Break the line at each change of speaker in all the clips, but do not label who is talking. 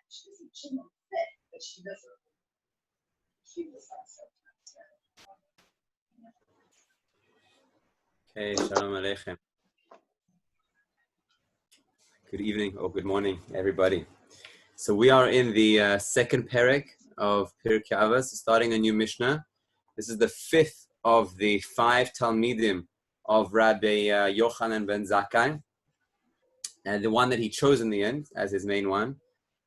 she didn't fit, but she doesn't. She was also.
Okay, shalom aleichem. Good evening or good morning, everybody. So we are in the second Pirkei of Pirkei Avos, starting a new Mishnah. This is the fifth of the 5 Talmidim of Rabbi Yochanan ben Zakkai, and the one that he chose in the end as his main one.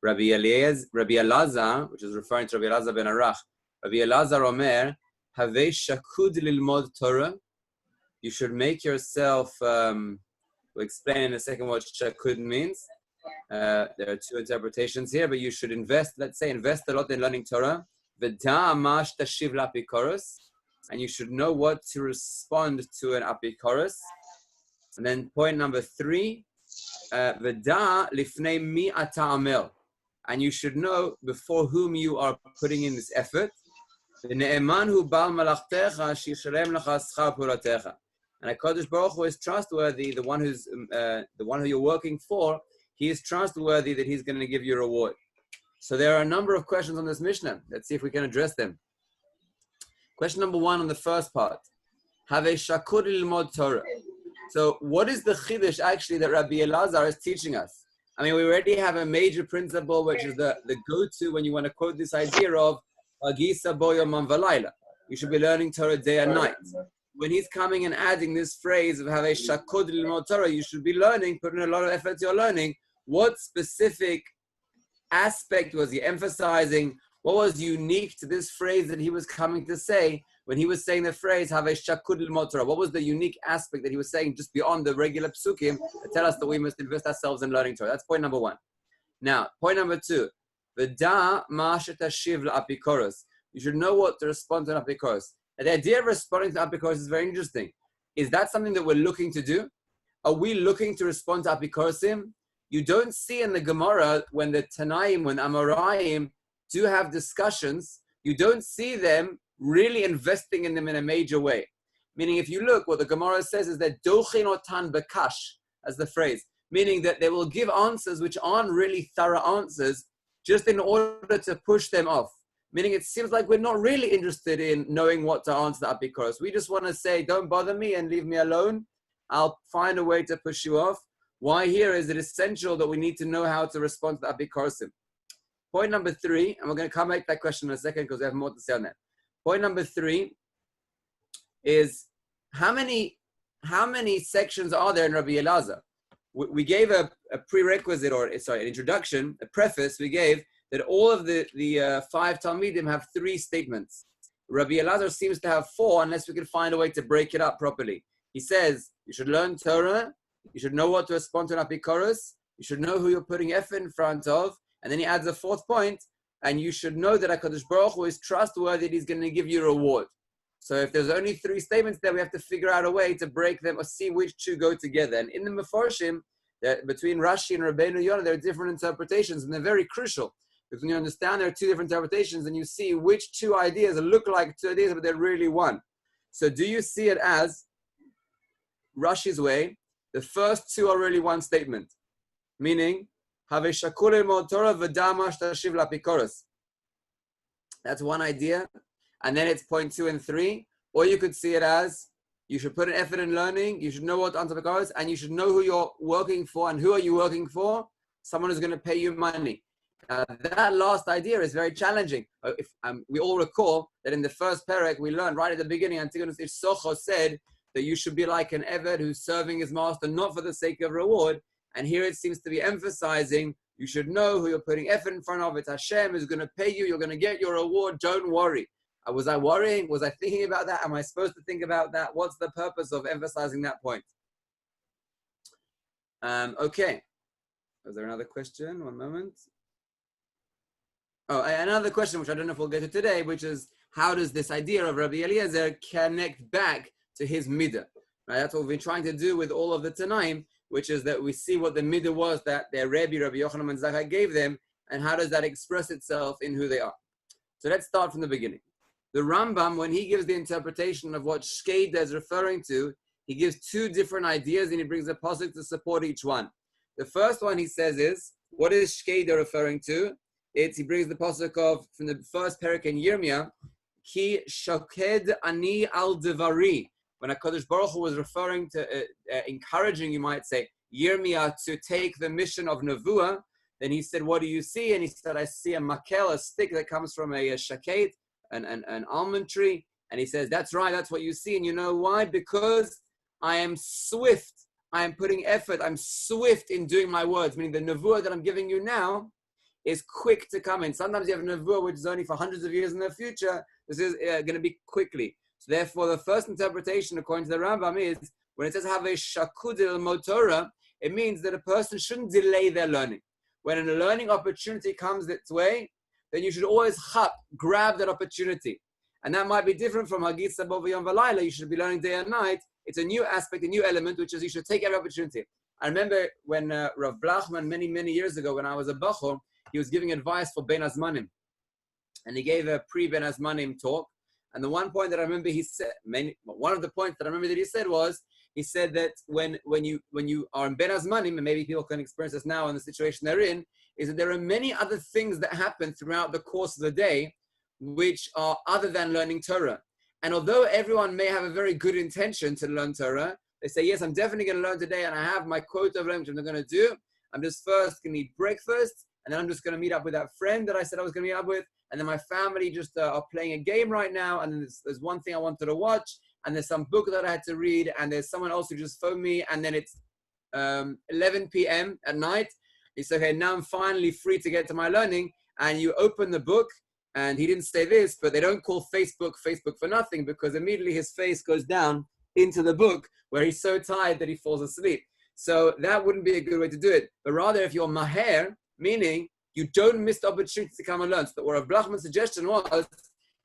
Rabbi Elazar, which is referring to Rabbi Elazar ben Arach. Rabbi Elazar Omer, Havei shakud lilmod Torah. You should make yourself, we'll explain in a second what shakud means. There are two interpretations here, but you should invest, let's say, invest a lot in learning Torah. V'da mash tashiv l'apikoros, and you should know what to respond to an apikoros. And then point number 3, v'da lifnei mi ata amel, and you should know before whom you are putting in this effort. V'ne'eman hu bal malachtecha shiyishalem lecha schar puratecha. And HaKadosh Baruch Hu is trustworthy, the one who you're working for, he is trustworthy that he's going to give you a reward. So there are a number of questions on this Mishnah. Let's see if we can address them. Question number 1 on the first part. Havei shakud lilmod Torah. So what is the chiddush actually that Rabbi Elazar is teaching us? I mean, we already have a major principle, which is the go-to when you want to quote this idea of Agisa boyo man v'layla. You should be learning Torah day and night. When he's coming and adding this phrase of Havei shakud lilmod Torah, you should be learning, putting a lot of effort to your learning. What specific aspect was he emphasizing? What was unique to this phrase that he was coming to say when he was saying the phrase Havei shakud lilmod Torah? What was the unique aspect that he was saying just beyond the regular psukim to tell us that we must invest ourselves in learning Torah? That's point number 1. Now, point number 2, v'da ma shetashiv l'apikoros. You should know what to respond to an apikoros. And the idea of responding to apikoros is very interesting. Is that something that we're looking to do? Are we looking to respond to apikorosim? You don't see in the Gemara when the Tanaim, when Amoraim do have discussions, you don't see them really investing in them in a major way. Meaning, if you look, what the Gemara says is that dochin otan bekash, as the phrase, meaning that they will give answers which aren't really thorough answers, just in order to push them off. Meaning, it seems like we're not really interested in knowing what to answer the apikoros. We just want to say, don't bother me and leave me alone. I'll find a way to push you off. Why here is it essential that we need to know how to respond to the apikorosim? Point number 3, and we're going to come back to that question in a second because we have more to say on that. Point number 3 is how many sections are there in Rabbi Elazar? We gave a prerequisite, an introduction, a preface we gave that all of the 5 Talmidim have 3 statements. Rabbi Elazar seems to have 4 unless we can find a way to break it up properly. He says you should learn Torah, you should know what to respond to an apikoros, you should know who you're putting effort in front of, and then he adds a 4th point, and you should know that HaKadosh Baruch Hu is trustworthy, that he's going to give you a reward. So if there's only 3 statements there, we have to figure out a way to break them or see which 2 go together. And in the Mefarshim, between Rashi and Rabbeinu Yonah, there are different interpretations, and they're very crucial. Because when you understand there are 2 different interpretations, and you see which 2 ideas look like 2 ideas, but they're really one. So do you see it as Rashi's way? The first 2 are really one statement, meaning Havei shakud lilmod Torah v'da ma shetashiv l'apikoros. That's one idea, and then it's point 2 and 3. Or you could see it as you should put an effort in learning, you should know what to answer apikoros, and you should know who you're working for. And who are you working for? Someone who's going to pay you money. That last idea is very challenging. We all recall that in the first Pirkei we learned right at the beginning, Antigonus Ish Socho said that you should be like an Eved who's serving his master not for the sake of reward. And here it seems to be emphasizing you should know who you're putting effort in front of. It's Hashem who's going to pay you. You're going to get your reward. Don't worry. Was I worrying? Was I thinking about that? Am I supposed to think about that? What's the purpose of emphasizing that point? Okay. Was there another question? One moment. Oh, another question, which I don't know if we'll get to today, which is how does this idea of Rabbi Eliezer connect back to his midah? Right? That's what we've been trying to do with all of the Tanaim, which is that we see what the midah was that their Rabbi Yochanan ben Zakkai gave them, and how does that express itself in who they are. So let's start from the beginning. The Rambam, when he gives the interpretation of what Shkeida is referring to, he gives 2 different ideas and he brings a pasuk to support each one. The first one he says is, what is Shkeida referring to? he brings the pasuk of from the first Pirkei in Yirmiyah, Ki shoked ani al devari. When HaKadosh Baruch Hu was referring to, encouraging, you might say, Yirmiyah to take the mission of Nevuah, then he said, what do you see? And he said, I see a makel, a stick that comes from a shaket, an almond tree. And he says, that's right, that's what you see. And you know why? Because I am swift. I am putting effort. I'm swift in doing my words, meaning the Nevuah that I'm giving you now is quick to come in. Sometimes you have a Nevuah which is only for hundreds of years in the future. This is going to be quickly. So therefore, the first interpretation, according to the Rambam, is when it says have a shakud el motora, it means that a person shouldn't delay their learning. When a learning opportunity comes its way, then you should always grab that opportunity. And that might be different from Hagit Sabov Yom V'Layla. You should be learning day and night. It's a new aspect, a new element, which is you should take every opportunity. I remember when Rav Blachman, many, many years ago, when I was a Bachor, he was giving advice for Ben Azmanim. And he gave a pre-Ben Azmanim talk. And the one point that I remember he said, one of the points that I remember that he said that when you are in Ben Azmanim, and maybe people can experience this now in the situation they're in, is that there are many other things that happen throughout the course of the day which are other than learning Torah. And although everyone may have a very good intention to learn Torah, they say, yes, I'm definitely going to learn today, and I have my quota of learning, which I'm going to do. I'm just first going to eat breakfast, and then I'm just going to meet up with that friend that I said I was going to meet up with, and then my family just are playing a game right now, and then there's one thing I wanted to watch, and there's some book that I had to read, and there's someone else who just phoned me, and then it's 11 p.m. at night. He said, okay, now I'm finally free to get to my learning, and you open the book, and he didn't say this, but they don't call Facebook for nothing, because immediately his face goes down into the book where he's so tired that he falls asleep. So that wouldn't be a good way to do it. But rather, if you're maher, meaning you don't miss the opportunity to come and learn. So what Rav Blachman's suggestion was,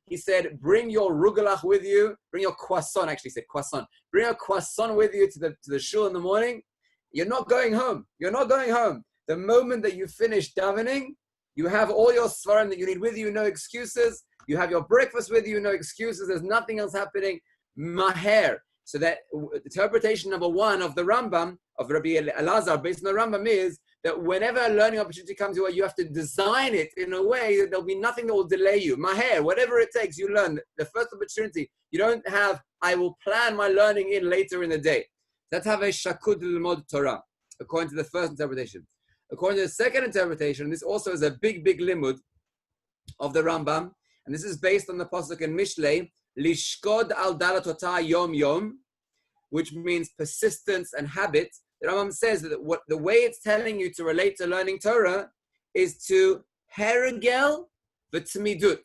he said, bring your rugelach with you, bring your croissant, actually he said croissant. Bring a croissant with you to the shul in the morning. You're not going home. You're not going home. The moment that you finish davening, you have all your svarim that you need with you, no excuses. You have your breakfast with you, no excuses. There's nothing else happening. Maher. So that interpretation number one of the Rambam, of Rabbi Elazar, based on the Rambam, is that whenever a learning opportunity comes your way, you have to design it in a way that there'll be nothing that will delay you. Maher, whatever it takes, you learn. The first opportunity, you don't have, I will plan my learning in later in the day. That's have a shakud l'mod Torah, according to the first interpretation. According to the second interpretation, this also is a big, big limud of the Rambam, and this is based on the pasuk in Mishlei, lishkod al dalatotah yom yom, which means persistence and habit. The Rambam says that the way it's telling you to relate to learning Torah is to herigel v'tmidut.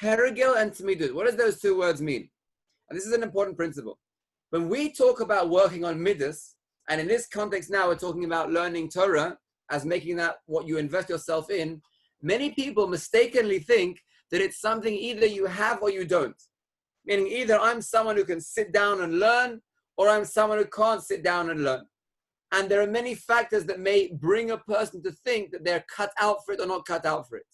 Herigel and tmidut. What does those two words mean? And this is an important principle. When we talk about working on midas, and in this context now we're talking about learning Torah as making that what you invest yourself in, many people mistakenly think that it's something either you have or you don't. Meaning either I'm someone who can sit down and learn, or I'm someone who can't sit down and learn. And there are many factors that may bring a person to think that they're cut out for it or not cut out for it.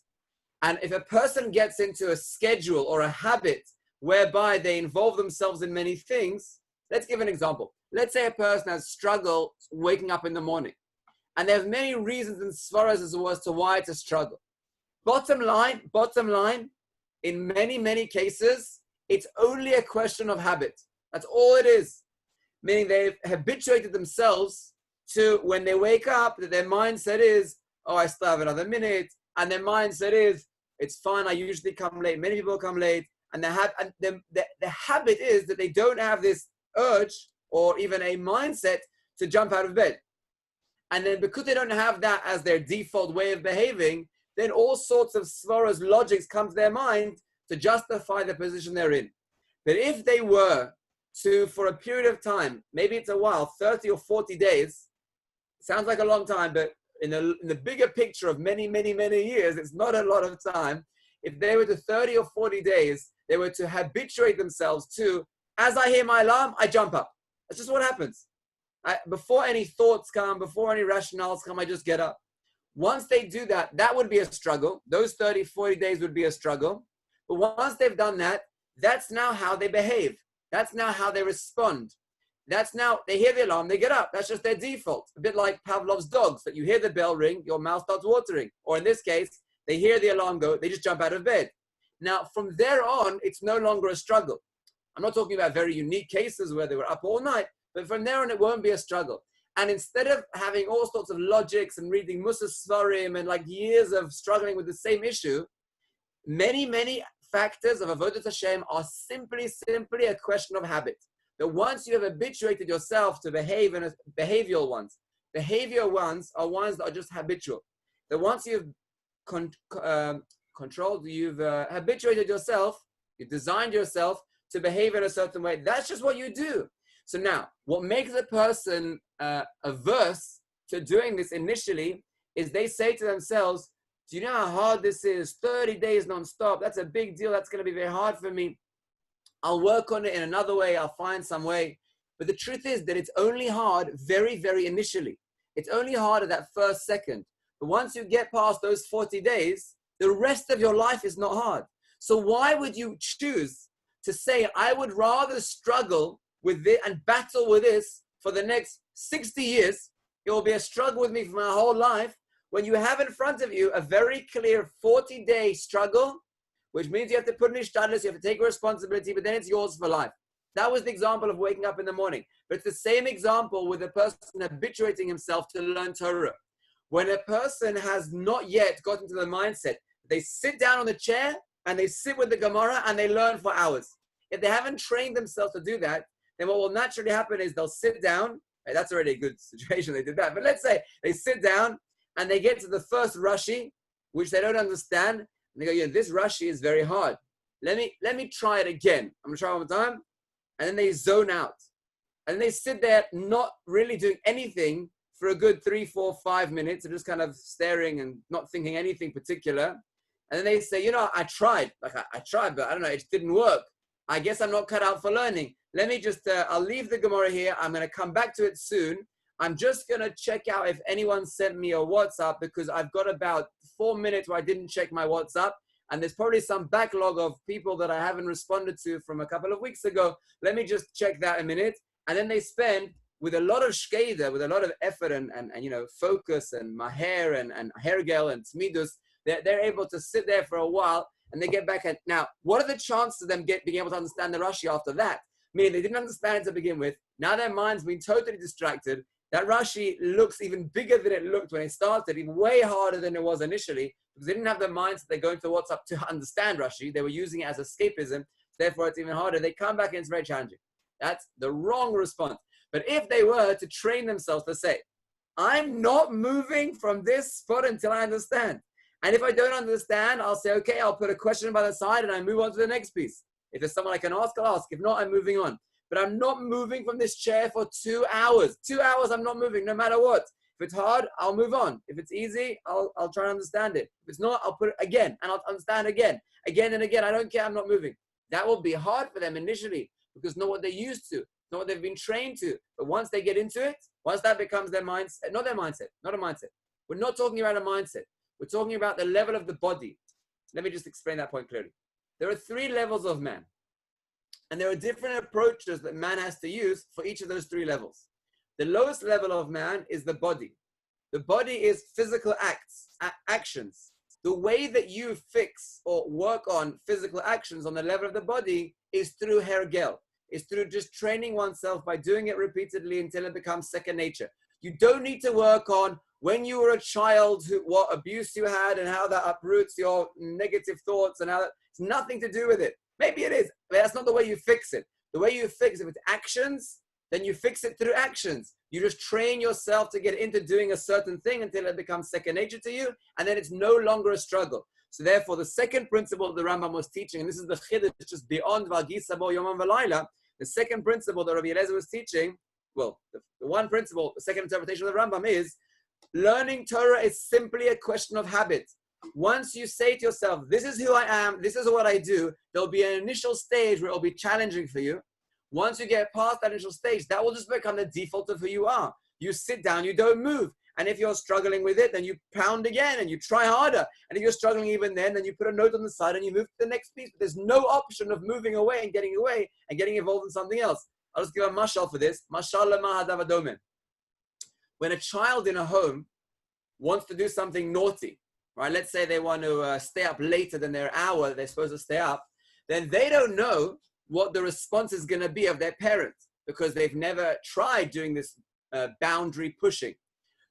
And if a person gets into a schedule or a habit whereby they involve themselves in many things, let's give an example. Let's say a person has struggled waking up in the morning. And there's many reasons in Svaras as to why it's a struggle. Bottom line, in many, many cases, it's only a question of habit. That's all it is. Meaning they've habituated themselves to, when they wake up, that their mindset is, oh, I still have another minute. And their mindset is, it's fine, I usually come late. Many people come late. And the habit is that they don't have this urge or even a mindset to jump out of bed. And then because they don't have that as their default way of behaving, then all sorts of svaras, logics come to their mind to justify the position they're in. But if they were to, for a period of time, maybe it's a while, 30 or 40 days, sounds like a long time, but in the bigger picture of many, many, many years, it's not a lot of time. If they were to 30 or 40 days, they were to habituate themselves to, as I hear my alarm, I jump up. That's just what happens. Before any thoughts come, before any rationales come, I just get up. Once they do that, that would be a struggle. Those 30, 40 days would be a struggle. But once they've done that, that's now how they behave. That's now how they respond. That's now, they hear the alarm, they get up. That's just their default. A bit like Pavlov's dogs, that you hear the bell ring, your mouth starts watering. Or in this case, they hear the alarm go, they just jump out of bed. Now, from there on, it's no longer a struggle. I'm not talking about very unique cases where they were up all night, but from there on, it won't be a struggle. And instead of having all sorts of logics and reading Musa Svarim and like years of struggling with the same issue, many factors of Avodat Hashem are simply a question of habit. That once you have habituated yourself to behave in behavioral ones are ones that are just habitual. That once you've controlled, you've habituated yourself, you've designed yourself to behave in a certain way. That's just what you do. So now, what makes a person averse to doing this initially is they say to themselves, do you know how hard this is? 30 days non-stop. That's a big deal. That's going to be very hard for me. I'll work on it in another way. I'll find some way. But the truth is that it's only hard very initially. It's only hard at that first second. But once you get past those 40 days, the rest of your life is not hard. So why would you choose to say, I would rather struggle with it and battle with this for the next 60 years? It will be a struggle with me for my whole life. When you have in front of you a very clear 40-day struggle, which means you have to put in ishtadlus, you have to take responsibility, but then it's yours for life. That was the example of waking up in the morning. But it's the same example with a person habituating himself to learn Torah. When a person has not yet gotten to the mindset, they sit down on the chair and they sit with the Gemara and they learn for hours. If they haven't trained themselves to do that, then what will naturally happen is they'll sit down. That's already a good situation, they did that. But let's say they sit down and they get to the first Rashi, which they don't understand. And they go, yeah, this Rashi is very hard. Let me try it again. I'm going to try one more time. And then they zone out. And they sit there not really doing anything for a good 3, 4, 5 minutes. They're just kind of staring and not thinking anything particular. And then they say, I tried. I tried, but I don't know, it didn't work. I guess I'm not cut out for learning. Let me just, I'll leave the Gemara here. I'm going to come back to it soon. I'm just going to check out if anyone sent me a WhatsApp because I've got about 4 minutes where I didn't check my WhatsApp. And there's probably some backlog of people that I haven't responded to from a couple of weeks ago. Let me just check that a minute. And then they spend, with a lot of shkeda, with a lot of effort and focus and maher and hergel and tzmidus, they're able to sit there for a while and they get back. Now, what are the chances of them being able to understand the Rashi after that? Meaning they didn't understand it to begin with. Now their mind's been totally distracted. That Rashi looks even bigger than it looked when it started, even way harder than it was initially, because they didn't have the mindset they're going to WhatsApp to understand Rashi. They were using it as escapism. Therefore, it's even harder. They come back and it's very challenging. That's the wrong response. But if they were to train themselves to say, I'm not moving from this spot until I understand. And if I don't understand, I'll say, okay, I'll put a question by the side and I move on to the next piece. If there's someone I can ask, I'll ask. If not, I'm moving on. But I'm not moving from this chair for 2 hours. 2 hours, I'm not moving, no matter what. If it's hard, I'll move on. If it's easy, I'll try and understand it. If it's not, I'll put it again, and I'll understand again and again. I don't care, I'm not moving. That will be hard for them initially, because not what they're used to, not what they've been trained to. But once they get into it, once that becomes their mindset, not a mindset. We're not talking about a mindset. We're talking about the level of the body. Let me just explain that point clearly. There are 3 levels of man. And there are different approaches that man has to use for each of those 3 levels. The lowest level of man is the body. The body is physical actions. The way that you fix or work on physical actions on the level of the body is through hergel. It's through just training oneself by doing it repeatedly until it becomes second nature. You don't need to work on when you were a child, what abuse you had and how that uproots your negative thoughts and how that, it's nothing to do with it. Maybe it is, but that's not the way you fix it. The way you fix it with actions, then you fix it through actions. You just train yourself to get into doing a certain thing until it becomes second nature to you, and then it's no longer a struggle. So therefore, the second principle the Rambam was teaching, and this is the chiddush, it's just beyond V'agisa bo yomam v'layla, the second principle that Rabbi Eliezer was teaching, well, the one principle, the second interpretation of the Rambam is, learning Torah is simply a question of habit. Once you say to yourself, this is who I am, this is what I do, there'll be an initial stage where it'll be challenging for you. Once you get past that initial stage, that will just become the default of who you are. You sit down, you don't move. And if you're struggling with it, then you pound again and you try harder. And if you're struggling even then you put a note on the side and you move to the next piece. But there's no option of moving away and getting involved in something else. I'll just give a mashal for this. Mashal lema hadav adomen. When a child in a home wants to do something naughty, right? Let's say they want to stay up later than their hour that they're supposed to stay up, then they don't know what the response is going to be of their parents because they've never tried doing this boundary pushing.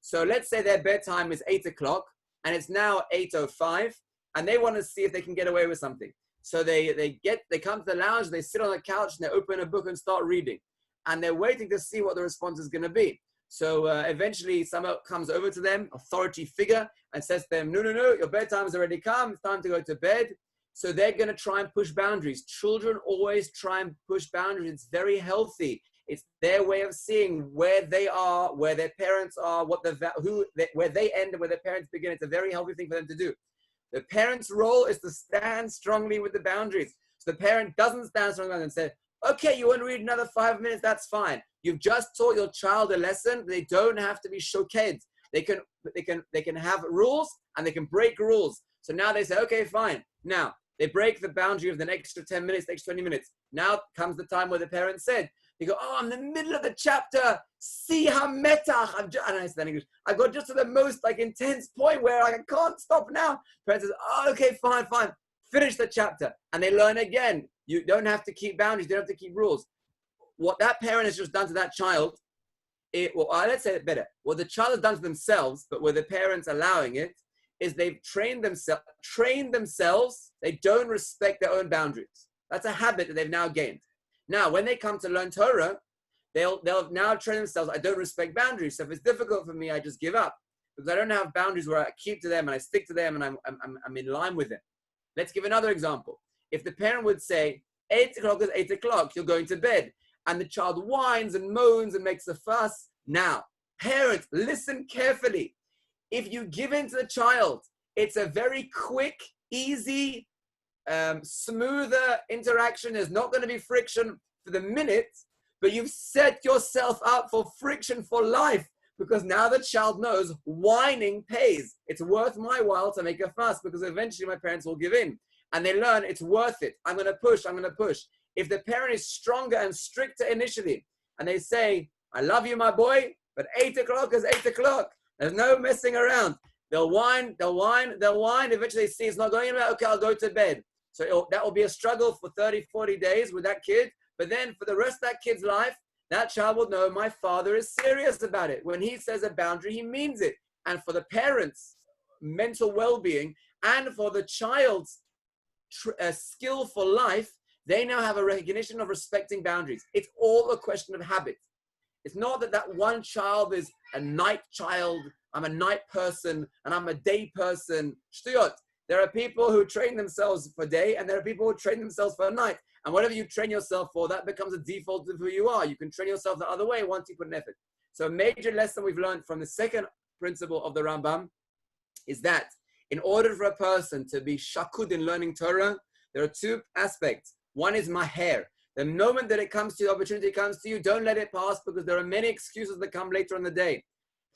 So let's say their bedtime is 8 o'clock and it's now 8:05 and they want to see if they can get away with something. So they come to the lounge, they sit on the couch and they open a book and start reading. And they're waiting to see what the response is going to be. So eventually someone comes over to them, authority figure, and says to them, no, your bedtime's already come, it's time to go to bed. So they're going to try and push boundaries. Children always try and push boundaries. It's very healthy. It's their way of seeing where they are, where their parents are, where they end and where their parents begin. It's a very healthy thing for them to do. The parent's role is to stand strongly with the boundaries. So the parent doesn't stand strongly and say, okay, you want to read another 5 minutes? That's fine. You've just taught your child a lesson. They don't have to be shoked. They can have rules and they can break rules. So now they say, okay, fine. Now they break the boundary of the extra 10 minutes, the extra 20 minutes. Now comes the time where the parent said, they go, oh, I'm in the middle of the chapter. See hametach. And I said in English, I got just to the most intense point where I can't stop now. Parent says, oh, okay, fine. Finish the chapter. And they learn again. You don't have to keep boundaries. You don't have to keep rules. What that parent has just done to that child, let's say it better. What the child has done to themselves, but where the parents allowing it, is they've trained themselves. They don't respect their own boundaries. That's a habit that they've now gained. Now, when they come to learn Torah, they'll now train themselves. I don't respect boundaries. So if it's difficult for me, I just give up because I don't have boundaries where I keep to them and I stick to them and I'm in line with them. Let's give another example. If the parent would say, 8 o'clock is 8 o'clock, you're going to bed, and the child whines and moans and makes a fuss. Now, parents, listen carefully. If you give in to the child, it's a very quick, easy, smoother interaction. There's not going to be friction for the minute, but you've set yourself up for friction for life because now the child knows whining pays. It's worth my while to make a fuss because eventually my parents will give in. And they learn it's worth it. I'm going to push. If the parent is stronger and stricter initially, and they say, I love you, my boy, but 8 o'clock is 8 o'clock. There's no messing around. They'll whine. Eventually they see it's not going anywhere. Okay, I'll go to bed. So that will be a struggle for 30, 40 days with that kid. But then for the rest of that kid's life, that child will know my father is serious about it. When he says a boundary, he means it. And for the parents' mental well-being and for the child's skill for life, they now have a recognition of respecting boundaries. It's all a question of habit. It's not that one child is a night child, I'm a night person, and I'm a day person. Shtuyot. There are people who train themselves for day, and there are people who train themselves for night. And whatever you train yourself for, that becomes a default of who you are. You can train yourself the other way once you put an effort. So a major lesson we've learned from the second principle of the Rambam is that in order for a person to be shakud in learning Torah, there are two aspects. One is maher. The moment that it comes to you, the opportunity comes to you, don't let it pass because there are many excuses that come later in the day.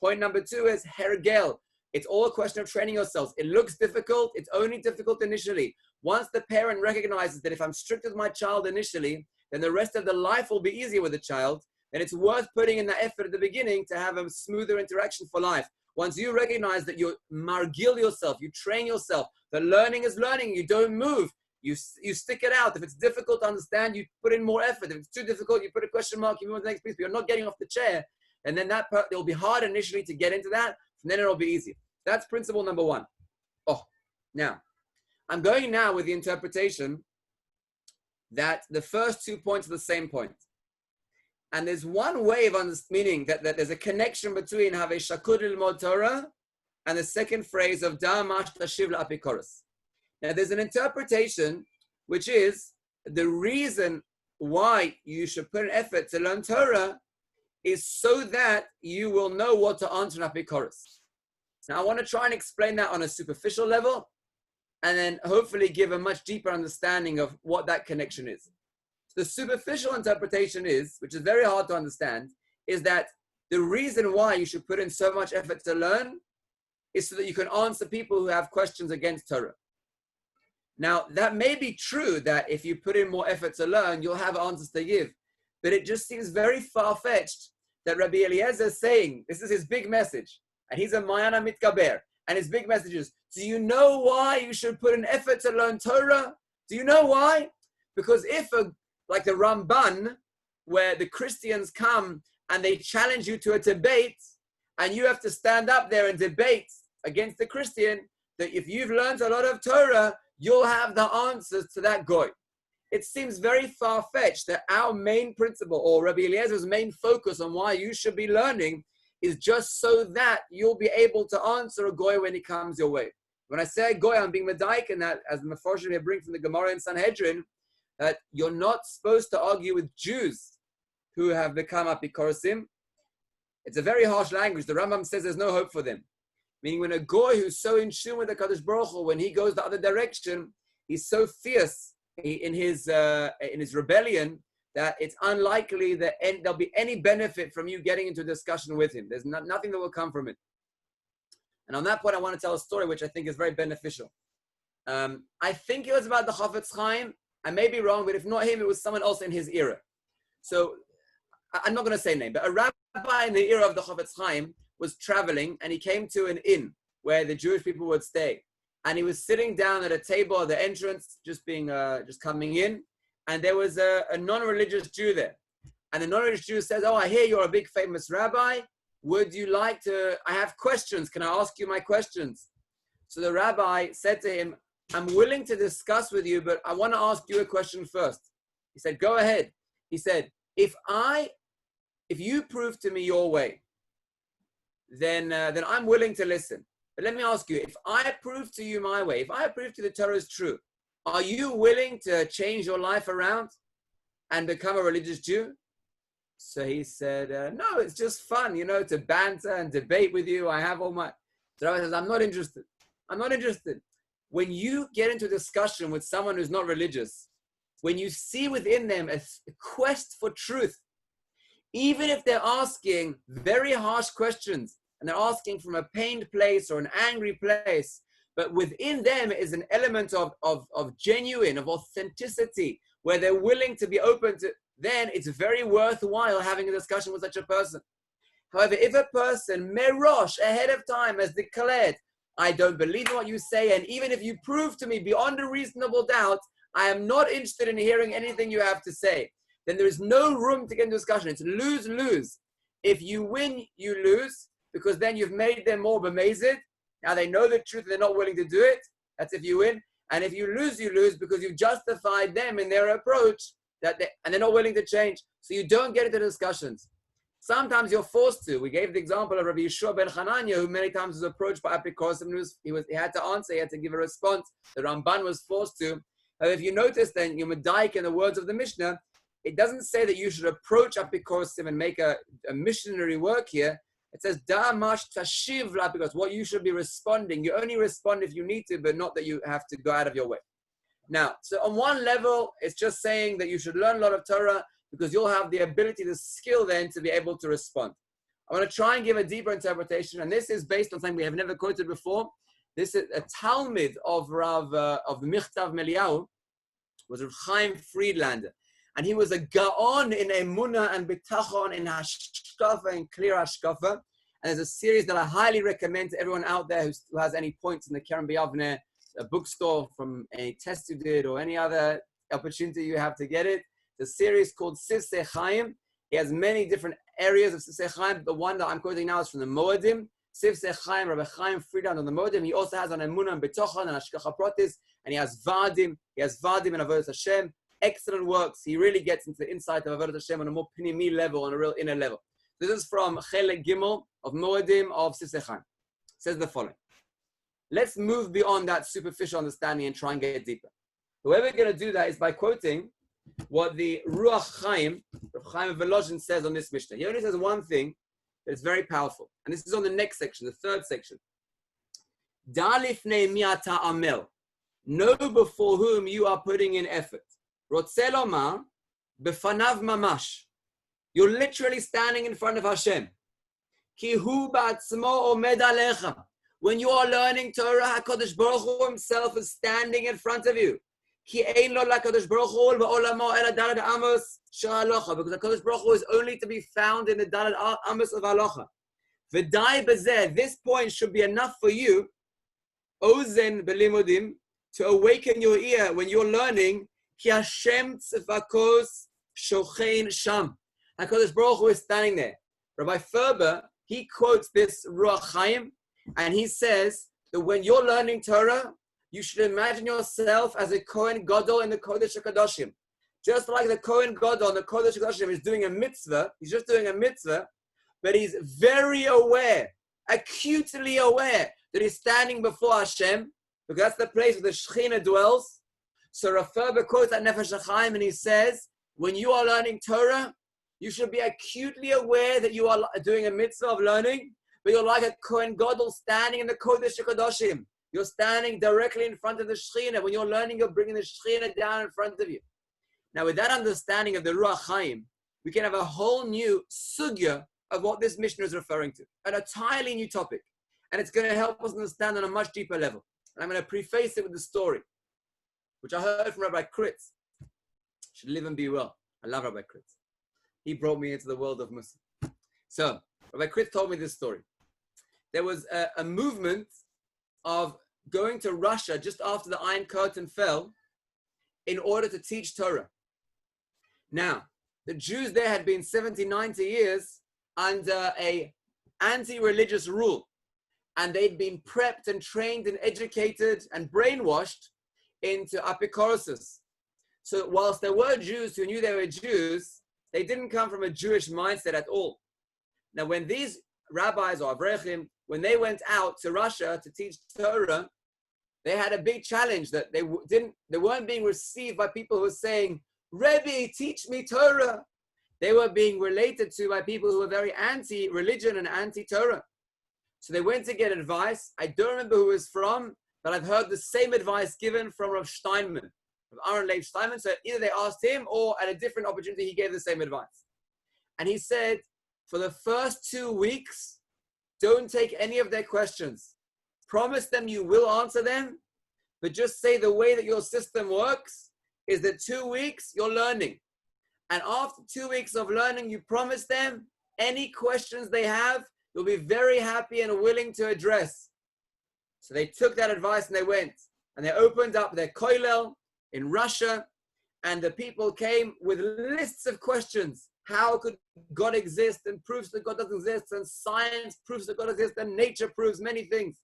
Point number two is hergel. It's all a question of training yourselves. It looks difficult. It's only difficult initially. Once the parent recognizes that if I'm strict with my child initially, then the rest of the life will be easier with the child, then it's worth putting in that effort at the beginning to have a smoother interaction for life. Once you recognize that you margil yourself, you train yourself, the learning is learning, you don't move. You stick it out. If it's difficult to understand, you put in more effort. If it's too difficult, you put a question mark, you move on to the next piece, but you're not getting off the chair. And then it will be hard initially to get into that, and then it'll be easy. That's principle number one. Now, I'm going now with the interpretation that the first 2 points are the same point. And there's one way of meaning that there's a connection between have a shakud lilmod Torah and the second phrase of da'amash tashiv la'apikoros. Now, there's an interpretation which is the reason why you should put an effort to learn Torah is so that you will know what to answer in apikoros. Now, I want to try and explain that on a superficial level and then hopefully give a much deeper understanding of what that connection is. The superficial interpretation is, which is very hard to understand, is that the reason why you should put in so much effort to learn is so that you can answer people who have questions against Torah. Now, that may be true that if you put in more effort to learn, you'll have answers to give. But it just seems very far-fetched that Rabbi Eliezer is saying, this is his big message, and he's a Mayana Mitkaber, And his big message is, do you know why you should put an effort to learn Torah? Do you know why? Because like the Ramban, where the Christians come and they challenge you to a debate, and you have to stand up there and debate against the Christian, that if you've learned a lot of Torah, you'll have the answers to that goy. It seems very far-fetched that our main principle, or Rabbi Eliezer's main focus on why you should be learning, is just so that you'll be able to answer a goy when he comes your way. When I say goy, I'm being medaik in that, as the Meforshim here bring from the Gemara in Sanhedrin, that you're not supposed to argue with Jews who have become apikorasim. It's a very harsh language. The Rambam says there's no hope for them. Meaning when a goy who's so in tune with the Kadosh Baruch Hu, when he goes the other direction, he's so fierce in his rebellion that it's unlikely that there'll be any benefit from you getting into a discussion with him. There's nothing that will come from it. And on that point, I want to tell a story which I think is very beneficial. I think it was about the Chafetz Chaim. I may be wrong, but if not him, it was someone else in his era. So I'm not going to say name, but a rabbi in the era of the Chafetz Chaim was traveling, and he came to an inn where the Jewish people would stay. And he was sitting down at a table at the entrance, just coming in, and there was a non-religious Jew there. And the non-religious Jew says, "Oh, I hear you're a big famous rabbi. Would you like to, I have questions. Can I ask you my questions?" So the rabbi said to him, "I'm willing to discuss with you, but I want to ask you a question first." He said, "Go ahead." He said, if you prove to me your way, then I'm willing to listen. But let me ask you, if I prove to you my way, if I prove to you the Torah is true, are you willing to change your life around and become a religious Jew? So he said, no, it's just fun, to banter and debate with you. I have all my... So the rabbi says, I'm not interested. I'm not interested. When you get into a discussion with someone who's not religious, when you see within them a quest for truth, even if they're asking very harsh questions and they're asking from a pained place or an angry place, but within them is an element of genuine, of authenticity, where they're willing to be open to, then it's very worthwhile having a discussion with such a person. However, if a person, merosh, ahead of time, has declared, I don't believe in what you say, and even if you prove to me beyond a reasonable doubt, I am not interested in hearing anything you have to say, then there is no room to get into discussion. It's lose-lose. If you win, you lose, because then you've made them more bemazed. Now they know the truth and they're not willing to do it. That's if you win. And if you lose because you've justified them in their approach, and they're not willing to change. So you don't get into discussions. Sometimes you're forced to. We gave the example of Rabbi Yeshua ben Hanania, who many times was approached by Apikoros, and he had to answer, he had to give a response. The Ramban was forced to. If you notice, then you're medaik in the words of the Mishnah, it doesn't say that you should approach Apikosim and make a missionary work here. It says, Da'amash tashiv l'apikos, what you should be responding. You only respond if you need to, but not that you have to go out of your way. Now, so on one level, it's just saying that you should learn a lot of Torah because you'll have the ability, the skill then to be able to respond. I want to try and give a deeper interpretation, and this is based on something we have never quoted before. This is a Talmud of the Michtav Meliyahu, was Rav Chaim Friedlander. And he was a Gaon in Emunah and Bitachon in Hashkafa, in clear Hashkafa. And there's a series that I highly recommend to everyone out there who has any points in the Keren B'Yavneh, a bookstore, from a test you did or any other opportunity you have to get it. The series called Sifsei Chaim. He has many different areas of Sifsei Chaim. The one that I'm quoting now is from the Moedim. Sifsei Chaim, Rabbi Chaim Friedlander on the Moedim. He also has on Emunah and Bitachon and Hashkacha Pratis. And he has Vadim. He has Vadim and Avodas Hashem. Excellent works. He really gets into the insight of Avodas Hashem on a more pinimi level, on a real inner level. This is from Chelek Gimel of Moedim of Sifsei Chaim. It says the following. Let's move beyond that superficial understanding and try and get deeper. The way we're going to do that is by quoting what the Ruach Chaim, Rav Chaim of Volozhin, says on this Mishnah. He only says one thing that is very powerful. And this is on the next section, the third section. Da lifnei mi ata amel. Know before whom you are putting in effort. Rotzeh lomar befanav mamash. You're literally standing in front of Hashem. Ki hu ba'atzmo omed alecha. When you are learning Torah, HaKadosh Baruch Hu himself is standing in front of you. Ki ein lo lakadosh Baruch Hu ba'olamo ela daled amos shel halacha. Because HaKadosh Baruch Hu is only to be found in the daled amos of halacha. V'dai bezeh. This point should be enough for you. ozen belimudim, to awaken your ear when you're learning. Ki Hashem tzvakos shochein sham. HaKadosh Baruch Hu is standing there. Rabbi Ferber, he quotes this Ruach Chaim, and he says that when you're learning Torah, you should imagine yourself as a Kohen Gadol in the Kodesh HaKadoshim. Just like the Kohen Gadol in the Kodesh HaKadoshim is doing a mitzvah, he's just doing a mitzvah, but he's very aware, acutely aware that he's standing before Hashem, because that's the place where the Shekhinah dwells. So Rav Ferber quotes that Nefesh HaChaim, and he says, when you are learning Torah, you should be acutely aware that you are doing a mitzvah of learning, but you're like a Kohen Gadol standing in the Kodesh HaKadoshim. You're standing directly in front of the Shekhinah. When you're learning, you're bringing the Shekhinah down in front of you. Now, with that understanding of the Ruach Chaim, we can have a whole new sugya of what this Mishnah is referring to, an entirely new topic. And it's going to help us understand on a much deeper level. And I'm going to preface it with a story, which I heard from Rabbi Kritz. Should live and be well. I love Rabbi Kritz. He brought me into the world of Muslim. So, Rabbi Kritz told me this story. There was a movement of going to Russia just after the Iron Curtain fell in order to teach Torah. Now, the Jews there had been 70, 90 years under a anti-religious rule. And they'd been prepped and trained and educated and brainwashed into apikoros. So whilst there were Jews who knew they were Jews, they didn't come from a Jewish mindset at all. Now, when these rabbis or avrechim, when they went out to Russia to teach Torah, they had a big challenge that they weren't being received by people who were saying, Rebbe, teach me Torah. They were being related to by people who were very anti-religion and anti-Torah. So they went to get advice. I don't remember who it was from, but I've heard the same advice given from Rav Steinman, from Aaron Leib Steinman. So either they asked him or at a different opportunity, he gave the same advice. And he said, for the first 2 weeks, don't take any of their questions. Promise them you will answer them, but just say the way that your system works is that 2 weeks you're learning. And after 2 weeks of learning, you promise them any questions they have, you'll be very happy and willing to address. So they took that advice and they went. And they opened up their koilel in Russia, and the people came with lists of questions. How could God exist? And proofs that God doesn't exist, and science proves that God exists, and nature proves many things.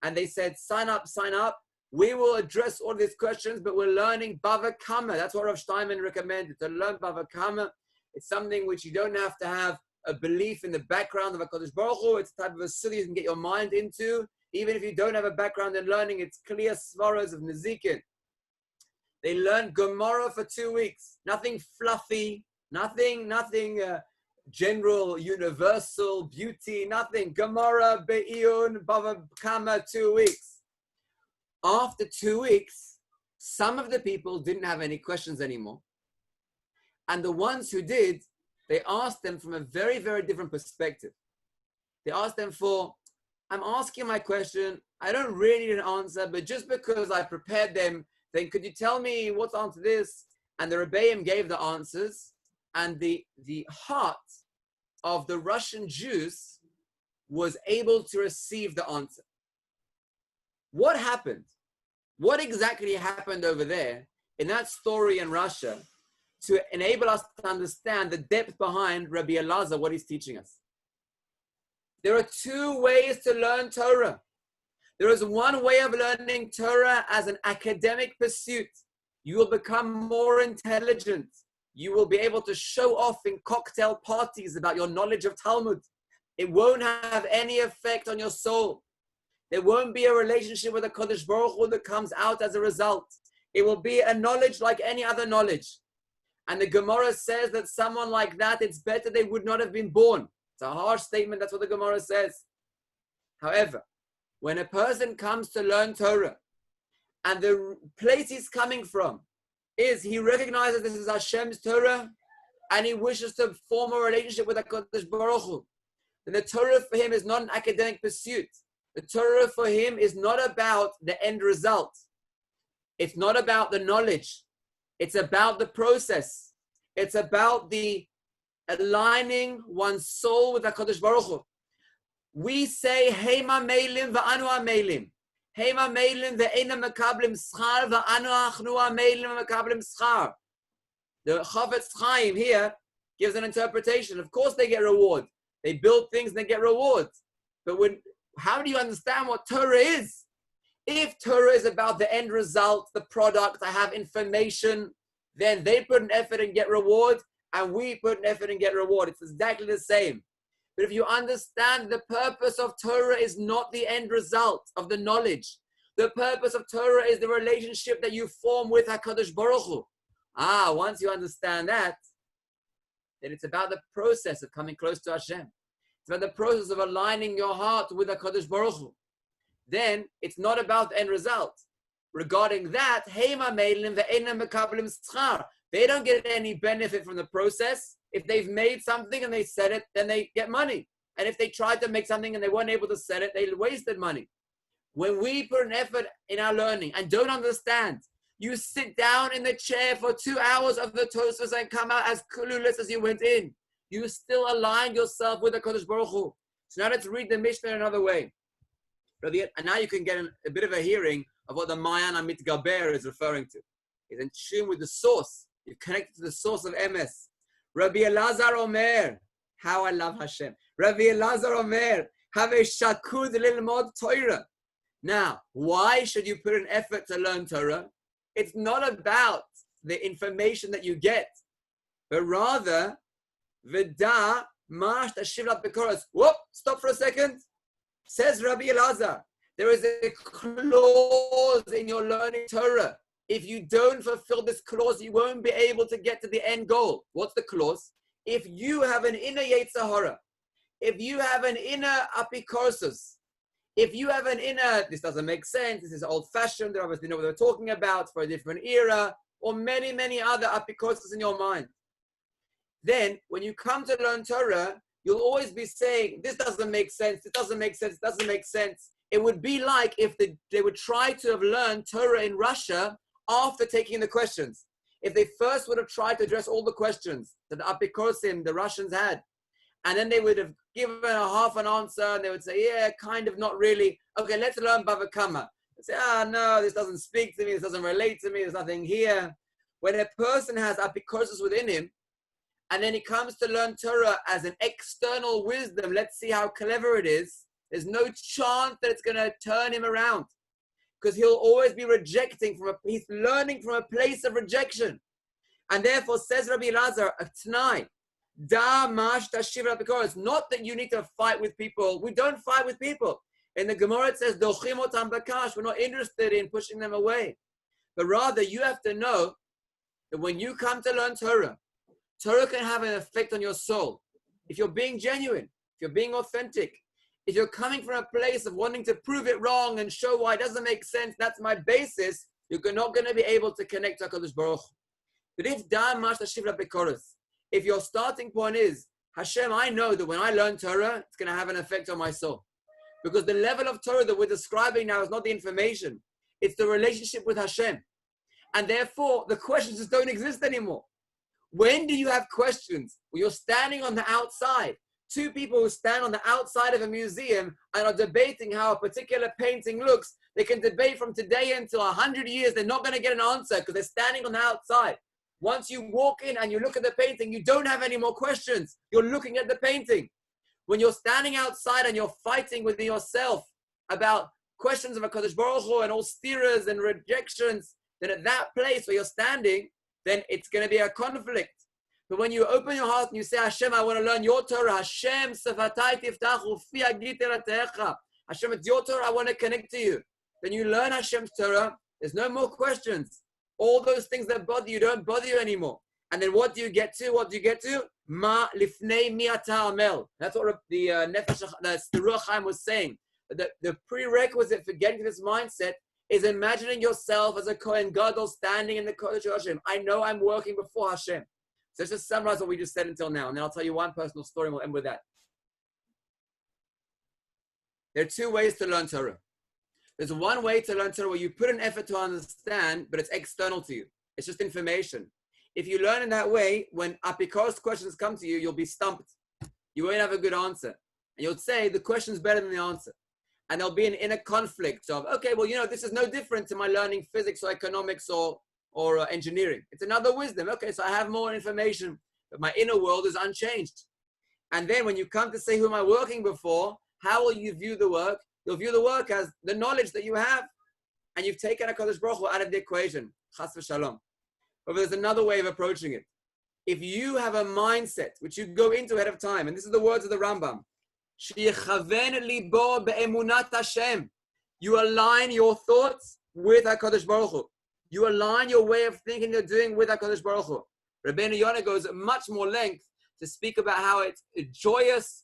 And they said, sign up. We will address all these questions, but we're learning Bava Kama. That's what Rav Steinman recommended, to learn Bava Kama. It's something which you don't have to have a belief in the background of HaKadosh Baruch Hu. It's a type of a sugya you can get your mind into. Even if you don't have a background in learning, it's clear svaras of Nezikin. They learned Gemara for 2 weeks. Nothing fluffy, nothing general, universal, beauty, nothing. Gemara, Be'iyun, Bava Kama, 2 weeks. After 2 weeks, some of the people didn't have any questions anymore. And the ones who did, they asked them from a very, very different perspective. They asked them I'm asking my question, I don't really need an answer, but just because I prepared them, then could you tell me what's the answer to this? And the Rebbeim gave the answers, and the heart of the Russian Jews was able to receive the answer. What happened? What exactly happened over there in that story in Russia to enable us to understand the depth behind Rabbi Elazar, what he's teaching us? There are 2 ways to learn Torah. There is one way of learning Torah as an academic pursuit. You will become more intelligent. You will be able to show off in cocktail parties about your knowledge of Talmud. It won't have any effect on your soul. There won't be a relationship with the Kodesh Baruch Hu that comes out as a result. It will be a knowledge like any other knowledge. And the Gemara says that someone like that, it's better they would not have been born. It's a harsh statement, that's what the Gemara says. However, when a person comes to learn Torah, and the place he's coming from is he recognizes this is Hashem's Torah, and he wishes to form a relationship with HaKadosh Baruch Hu, then the Torah for him is not an academic pursuit. The Torah for him is not about the end result. It's not about the knowledge. It's about the process. It's about the aligning one's soul with HaKadosh Baruch Hu. We say, Heima Meilim va'anu Meilim. הם המעילים ואינם מקבלים שכר, ואנחנו המעילים ומקבלים שכר. The Chavetz Chaim here gives an interpretation. Of course they get reward. They build things and they get rewards. But how do you understand what Torah is? If Torah is about the end result, the product, I have information, then they put an effort and get reward, and we put an effort and get reward. It's exactly the same. But if you understand the purpose of Torah is not the end result of the knowledge. The purpose of Torah is the relationship that you form with HaKadosh Baruch Hu. Once you understand that, then it's about the process of coming close to Hashem. It's about the process of aligning your heart with HaKadosh Baruch Hu. Then it's not about the end result. Regarding that, they don't get any benefit from the process. If they've made something and they said it, then they get money. And if they tried to make something and they weren't able to set it, they wasted money. When we put an effort in our learning and don't understand, you sit down in the chair for 2 hours of the Tosfos and come out as clueless as you went in. You still align yourself with the Kodesh Baruch Hu. So now let's read the Mishnah another way. And now you can get a bit of a hearing of what the Mayan HaMitgaber is referring to. It's in tune with the source. You're connected to the source of MS. Rabbi Elazar Omer, how I love Hashem. Rabbi Elazar Omer, have a shakud lilmod Torah. Now, why should you put an effort to learn Torah? It's not about the information that you get, but rather, V'da mash tashivlat b'koros. Whoop, stop for a second. Says Rabbi Elazar, there is a clause in your learning Torah. If you don't fulfill this clause, you won't be able to get to the end goal. What's the clause? If you have an inner Yetzer Hara, if you have an inner apikorsus, if you have an inner, this doesn't make sense, this is old-fashioned, they obviously know what they're talking about for a different era, or many, many other apikorsus in your mind, then when you come to learn Torah, you'll always be saying, this doesn't make sense, it doesn't make sense, it doesn't make sense. It would be like if they would try to have learned Torah in Russia after taking the questions. If they first would have tried to address all the questions that the apikorsim, the Russians had, and then they would have given a half an answer, and they would say, yeah, kind of, not really. Okay, let's learn Bava Kama. They say, no, this doesn't speak to me, this doesn't relate to me, there's nothing here. When a person has apikorsus within him, and then he comes to learn Torah as an external wisdom, let's see how clever it is, there's no chance that it's going to turn him around. Because he'll always be rejecting he's learning from a place of rejection. And therefore, says Rabbi Elazar, a t'nai, da mash tashiv rabikor. It's not that you need to fight with people. We don't fight with people. In the Gemara it says, dochim otam bakash. We're not interested in pushing them away. But rather, you have to know that when you come to learn Torah, Torah can have an effect on your soul. If you're being genuine, if you're being authentic, if you're coming from a place of wanting to prove it wrong and show why it doesn't make sense, that's my basis, you're not going to be able to connect to HaKadosh Baruch Hu. But if your starting point is, Hashem, I know that when I learn Torah, it's going to have an effect on my soul. Because the level of Torah that we're describing now is not the information, it's the relationship with Hashem. And therefore, the questions just don't exist anymore. When do you have questions? When you're standing on the outside. Two people who stand on the outside of a museum and are debating how a particular painting looks, they can debate from today until 100 years. They're not going to get an answer because they're standing on the outside. Once you walk in and you look at the painting, you don't have any more questions. You're looking at the painting. When you're standing outside and you're fighting with yourself about questions of HaKadosh Baruch Hu and all steerers and rejections, then at that place where you're standing, then it's going to be a conflict. But when you open your heart and you say, Hashem, I want to learn your Torah. Hashem, Sefatai Tiftachu, Fi Agli Teratecha. Hashem, it's your Torah, I want to connect to you. Then you learn Hashem's Torah. There's no more questions. All those things that bother you don't bother you anymore. And then what do you get to? What do you get to? Ma lifnei mi ata amel. That's what the Ruach Chaim was saying. The prerequisite for getting to this mindset is imagining yourself as a Kohen Gadol standing in the Kodesh of Hashem. I know I'm working before Hashem. So let's just summarize what we just said until now, and then I'll tell you one personal story and we'll end with that. There are two ways to learn Torah. There's one way to learn Torah where you put an effort to understand, but it's external to you. It's just information. If you learn in that way, when apikos questions come to you, you'll be stumped. You won't have a good answer. And you'll say, the question's better than the answer. and there'll be an inner conflict of, okay, well, this is no different to my learning physics or economics or engineering. It's another wisdom. Okay, so I have more information, but my inner world is unchanged. And then when you come to say, who am I working before? How will you view the work? You'll view the work as the knowledge that you have, and you've taken HaKadosh Baruch Hu out of the equation. Chas v'shalom. But there's another way of approaching it. If you have a mindset, which you go into ahead of time, and this is the words of the Rambam, you align your thoughts with HaKadosh Baruch Hu. You align your way of thinking and doing with HaKadosh Baruch Hu. Rabbeinu Yonah goes at much more length to speak about how it's a joyous,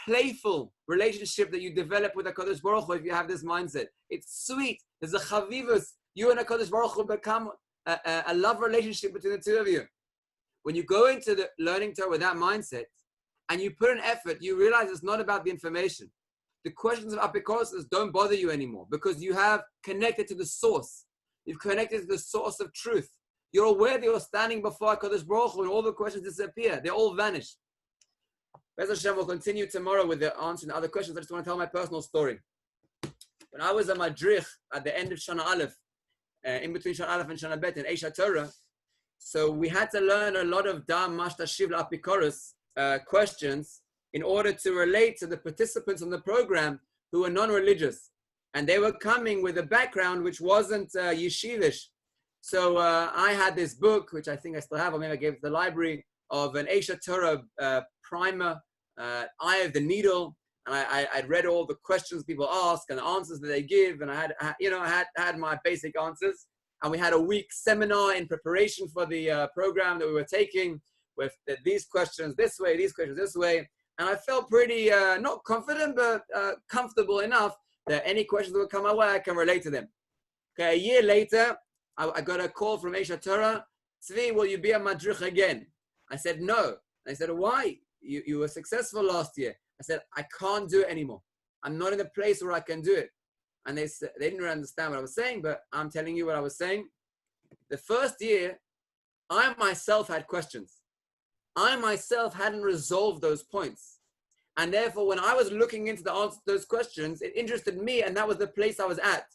playful relationship that you develop with HaKadosh Baruch Hu if you have this mindset. It's sweet. There's a chavivus. You and HaKadosh Baruch Hu become a love relationship between the two of you. When you go into the learning Torah with that mindset and you put an effort, you realize it's not about the information. The questions of apikoros don't bother you anymore because you have connected to the source. You've connected to the source of truth. You're aware that you're standing before HaKadosh Baruch Hu and all the questions disappear. They all vanish. Bez Hashem will continue tomorrow with the answering other questions. I just want to tell my personal story. When I was a madrich at the end of Shana Aleph, in between Shana Aleph and Shana Bet in Eisha Torah, so we had to learn a lot of Dam Mashta Shiv Apikoros questions in order to relate to the participants on the program who were non-religious. And they were coming with a background which wasn't yeshivish. So I had this book, which I think I still have, or maybe I gave it to the library, of an Eisha Torah primer, Eye of the Needle. And I'd read all the questions people ask and the answers that they give. And I had my basic answers. And we had a week seminar in preparation for the program that we were taking with these questions this way, these questions this way. And I felt pretty, not confident, but comfortable enough that any questions that would come my way, I can relate to them. Okay, a year later, I got a call from Eisha Torah. Tzvi, will you be a madrich again? I said, no. I said, why? You were successful last year. I said, I can't do it anymore. I'm not in a place where I can do it. And they didn't really understand what I was saying, but I'm telling you what I was saying. The first year, I myself had questions. I myself hadn't resolved those points. And therefore, when I was looking into the answer to those questions, it interested me, and that was the place I was at.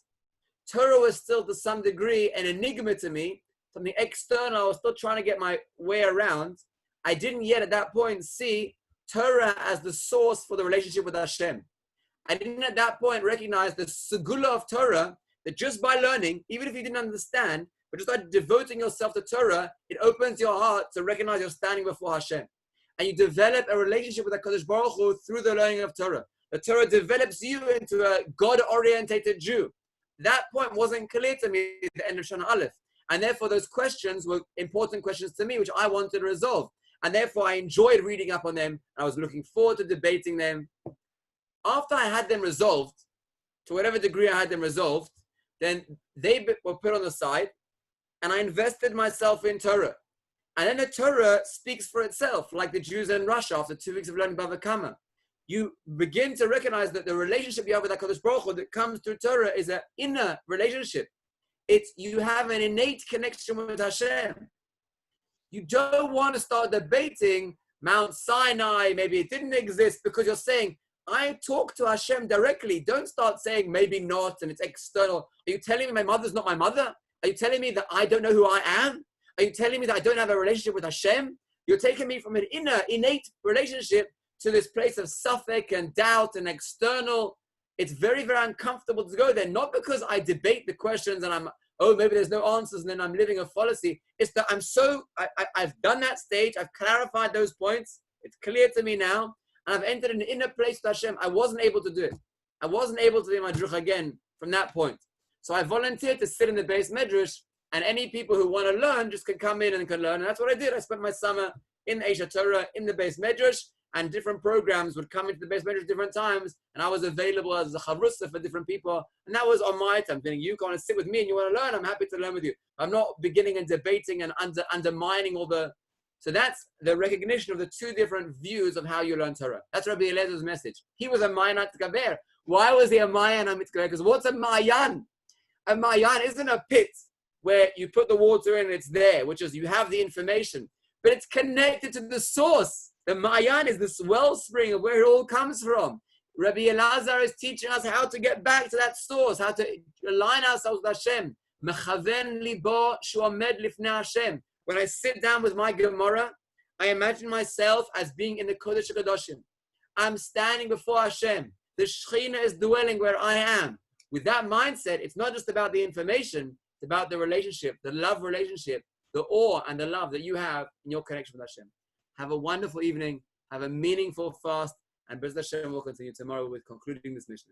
Torah was still, to some degree, an enigma to me, something external. I was still trying to get my way around. I didn't yet at that point see Torah as the source for the relationship with Hashem. I didn't at that point recognize the segula of Torah, that just by learning, even if you didn't understand, but just by devoting yourself to Torah, it opens your heart to recognize you're standing before Hashem. And you develop a relationship with HaKadosh Baruch Hu through the learning of Torah. The Torah develops you into a God-orientated Jew. That point wasn't clear to me at the end of Shana Aleph. And therefore, those questions were important questions to me, which I wanted to resolve. And therefore, I enjoyed reading up on them. I was looking forward to debating them. After I had them resolved, to whatever degree I had them resolved, then they were put on the side, and I invested myself in Torah. And then the Torah speaks for itself, like the Jews in Russia after 2 weeks of learning Bava Kama. You begin to recognize that the relationship you have with HaKadosh Baruch Hu that comes through Torah is an inner relationship. You have an innate connection with Hashem. You don't want to start debating Mount Sinai, maybe it didn't exist, because you're saying, I talk to Hashem directly. Don't start saying maybe not and it's external. Are you telling me my mother's not my mother? Are you telling me that I don't know who I am? Are you telling me that I don't have a relationship with Hashem? You're taking me from an inner, innate relationship to this place of suffix and doubt and external. It's very, very uncomfortable to go there. Not because I debate the questions and maybe there's no answers and then I'm living a fallacy. It's that I've done that stage. I've clarified those points. It's clear to me now. And I've entered an inner place with Hashem. I wasn't able to do it. I wasn't able to be madruch again from that point. So I volunteered to sit in the base medrash, and any people who want to learn just can come in and can learn. And that's what I did. I spent my summer in Eisha Torah, in the base medrash, and different programs would come into the base medrash different times, and I was available as a chavrusa for different people. And that was on my time. Thinking, you want to sit with me and you want to learn, I'm happy to learn with you. I'm not beginning and debating and undermining all the... So that's the recognition of the two different views of how you learn Torah. That's Rabbi Eliezer's message. He was a Mayan Mitgaber. Why was he a Mayan Mitgaber? Because what's a Mayan? A Mayan isn't a pit where you put the water in and it's there, which is you have the information, but it's connected to the source. The Mayan is this wellspring of where it all comes from. Rabbi Elazar is teaching us how to get back to that source, how to align ourselves with Hashem. Mechaven libo shu'omed lifnei Hashem. When I sit down with my Gemara, I imagine myself as being in the Kodesh HaKadoshim. I'm standing before Hashem. The Shekhinah is dwelling where I am. With that mindset, it's not just about the information, it's about the relationship, the love relationship, the awe and the love that you have in your connection with Hashem. Have a wonderful evening. Have a meaningful fast. And B'ezras Hashem will continue tomorrow with concluding this mission.